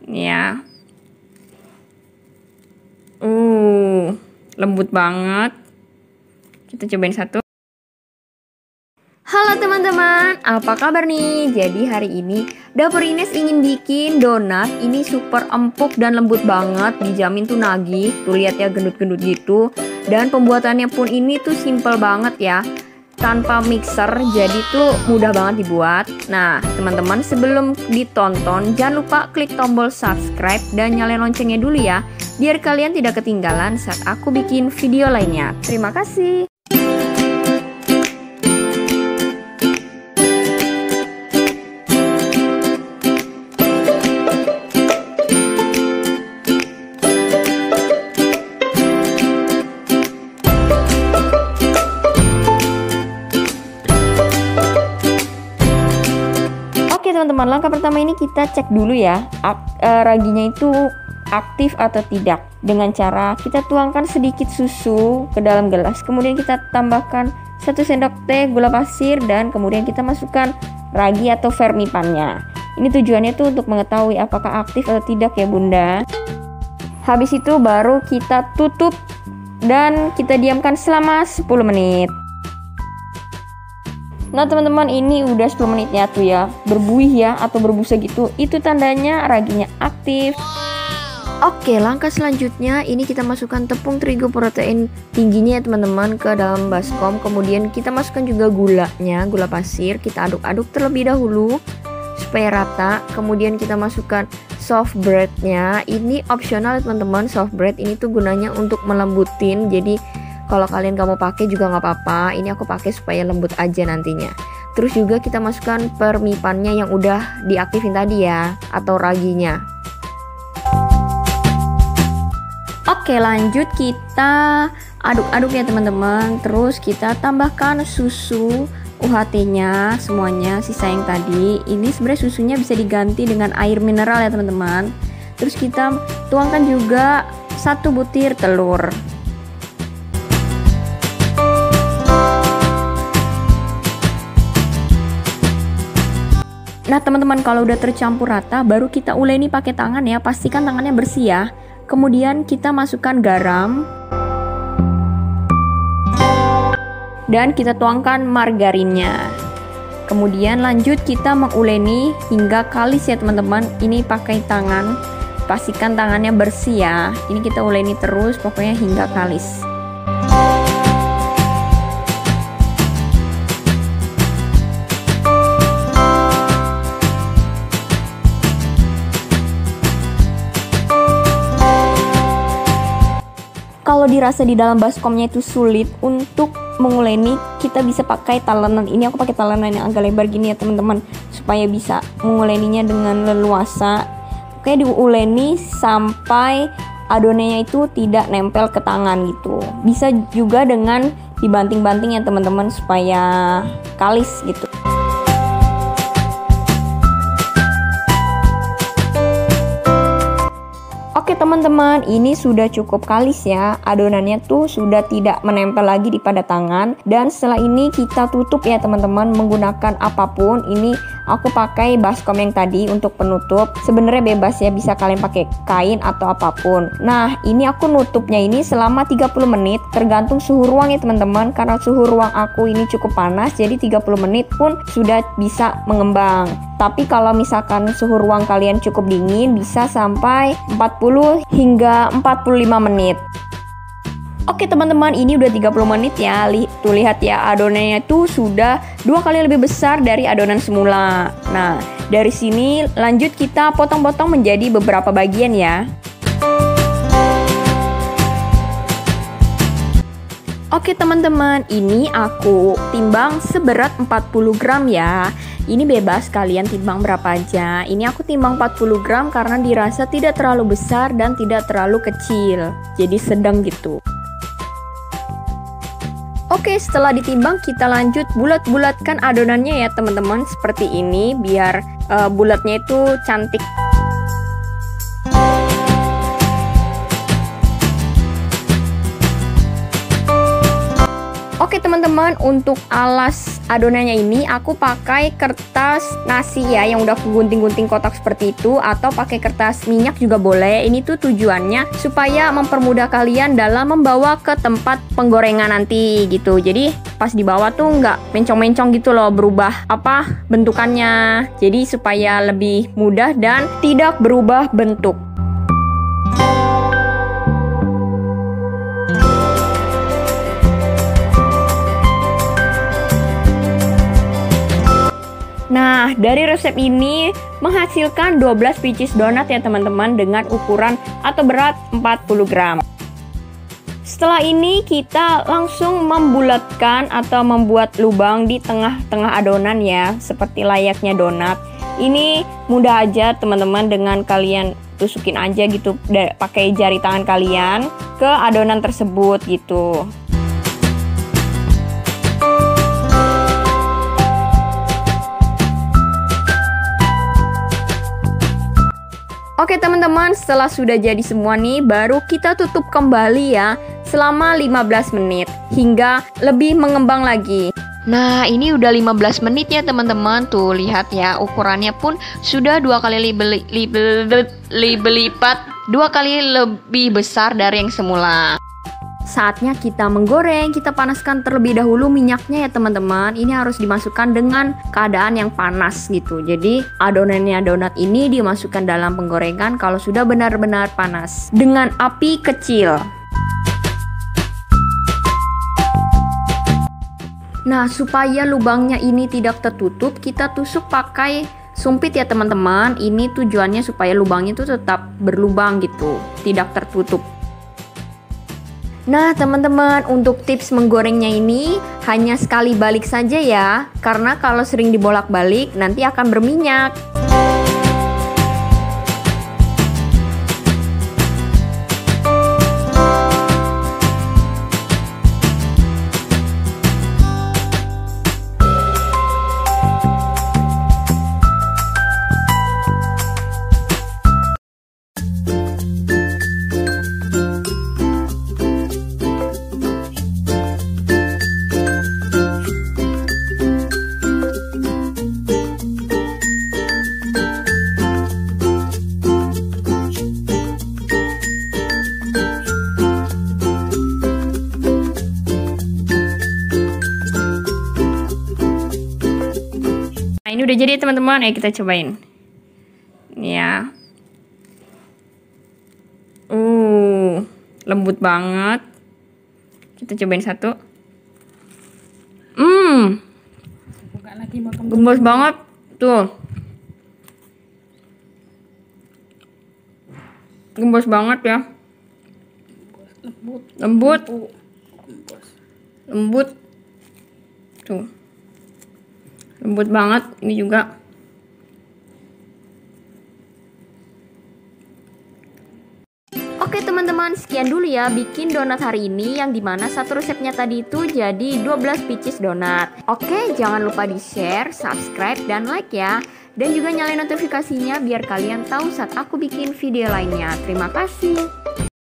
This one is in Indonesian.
Ya. Lembut banget. Kita cobain satu. Halo teman-teman, apa kabar nih? Jadi hari ini Dapur Ines ingin bikin donat. Ini super empuk dan lembut banget, dijamin tuh nagih. Tuh lihat ya, gendut-gendut gitu. Dan pembuatannya pun ini tuh simple banget ya, tanpa mixer, jadi tuh mudah banget dibuat. Nah teman-teman, sebelum ditonton jangan lupa klik tombol subscribe dan nyalain loncengnya dulu ya, biar kalian tidak ketinggalan saat aku bikin video lainnya. Terima kasih. Oke teman-teman, langkah pertama ini kita cek dulu ya raginya itu aktif atau tidak, dengan cara kita tuangkan sedikit susu ke dalam gelas, kemudian kita tambahkan 1 sendok teh gula pasir, dan kemudian kita masukkan ragi atau fermipannya. Ini tujuannya tuh untuk mengetahui apakah aktif atau tidak ya bunda. Habis itu baru kita tutup dan kita diamkan selama 10 menit. Nah teman-teman, ini udah 10 menit ya tuh ya, berbuih ya atau berbusa gitu, itu tandanya raginya aktif. Oke, langkah selanjutnya ini kita masukkan tepung terigu protein tingginya ya teman-teman ke dalam baskom. Kemudian kita masukkan juga gulanya, gula pasir, kita aduk-aduk terlebih dahulu supaya rata. Kemudian kita masukkan soft breadnya, ini opsional teman-teman. Soft bread ini tuh gunanya untuk melembutin, jadi kalau kalian gak mau pakai juga nggak apa-apa. Ini aku pakai supaya lembut aja nantinya. Terus juga kita masukkan permipannya yang udah diaktifin tadi ya, atau raginya. Oke, lanjut kita aduk-aduk ya teman-teman. Terus kita tambahkan susu UHT-nya semuanya, sisa yang tadi. Ini sebenarnya susunya bisa diganti dengan air mineral ya teman-teman. Terus kita tuangkan juga 1 butir telur. Nah teman-teman, kalau udah tercampur rata baru kita uleni pakai tangan ya, pastikan tangannya bersih ya. Kemudian kita masukkan garam dan kita tuangkan margarinnya. Kemudian lanjut kita menguleni hingga kalis ya teman-teman. Ini pakai tangan, pastikan tangannya bersih ya. Ini kita uleni terus pokoknya hingga kalis. Kalau dirasa di dalam baskomnya itu sulit untuk menguleni, kita bisa pakai talenan. Ini aku pakai talenan yang agak lebar gini ya teman-teman, supaya bisa menguleninya dengan leluasa. Oke, diuleni sampai adonannya itu tidak nempel ke tangan gitu. Bisa juga dengan dibanting-banting ya teman-teman supaya kalis gitu. Oke teman-teman, ini sudah cukup kalis ya, adonannya tuh sudah tidak menempel lagi di pada tangan. Dan setelah ini kita tutup ya teman-teman menggunakan apapun. Ini aku pakai baskom yang tadi untuk penutup. Sebenarnya bebas ya, bisa kalian pakai kain atau apapun. Nah ini aku nutupnya ini selama 30 menit, tergantung suhu ruang ya teman-teman. Karena suhu ruang aku ini cukup panas, jadi 30 menit pun sudah bisa mengembang. Tapi kalau misalkan suhu ruang kalian cukup dingin, bisa sampai 40 hingga 45 menit. Oke teman-teman, ini udah 30 menit ya. Tuh lihat ya, adonannya tuh sudah 2 kali lebih besar dari adonan semula. Nah, dari sini lanjut kita potong-potong menjadi beberapa bagian ya. Oke teman-teman, ini aku timbang seberat 40 gram ya. Ini bebas kalian timbang berapa aja. Ini aku timbang 40 gram karena dirasa tidak terlalu besar dan tidak terlalu kecil. Jadi sedang gitu. Oke, setelah ditimbang kita lanjut bulat-bulatkan adonannya ya teman-teman. Seperti ini biar bulatnya itu cantik. Oke teman-teman, teman-teman, untuk alas adonannya ini aku pakai kertas nasi ya, yang udah aku gunting-gunting kotak seperti itu, atau pakai kertas minyak juga boleh. Ini tuh tujuannya supaya mempermudah kalian dalam membawa ke tempat penggorengan nanti gitu. Jadi pas dibawa tuh nggak mencong-mencong gitu loh, berubah bentukannya. Jadi supaya lebih mudah dan tidak berubah bentuk. Nah, dari resep ini menghasilkan 12 pieces donat ya teman-teman, dengan ukuran atau berat 40 gram. Setelah ini kita langsung membulatkan atau membuat lubang di tengah-tengah adonan ya, seperti layaknya donat. Ini mudah aja teman-teman, dengan kalian tusukin aja gitu pakai jari tangan kalian ke adonan tersebut gitu. Oke teman-teman, setelah sudah jadi semua nih, baru kita tutup kembali ya selama 15 menit hingga lebih mengembang lagi. Nah, ini udah 15 menit ya teman-teman. Tuh lihat ya, ukurannya pun sudah dua kali lebih besar dari yang semula. Saatnya kita menggoreng. Kita panaskan terlebih dahulu minyaknya ya teman-teman. Ini harus dimasukkan dengan keadaan yang panas gitu. Jadi adonannya donat ini dimasukkan dalam penggorengan kalau sudah benar-benar panas dengan api kecil. Nah, supaya lubangnya ini tidak tertutup, kita tusuk pakai sumpit ya teman-teman. Ini tujuannya supaya lubangnya itu tetap berlubang gitu, tidak tertutup. Nah teman-teman, untuk tips menggorengnya ini hanya sekali balik saja ya, karena kalau sering dibolak-balik nanti akan berminyak. Nah, ini udah jadi teman-teman, ayo kita cobain. Ini ya. Lembut banget. Kita cobain satu. Gembos banget tuh. Gembos banget ya. Lembut. Tuh. Lembut banget ini juga. Oke teman-teman, sekian dulu ya bikin donat hari ini, yang dimana satu resepnya tadi itu jadi 12 pieces donat. Oke, jangan lupa di share, subscribe, dan like ya. Dan juga nyalain notifikasinya biar kalian tahu saat aku bikin video lainnya. Terima kasih.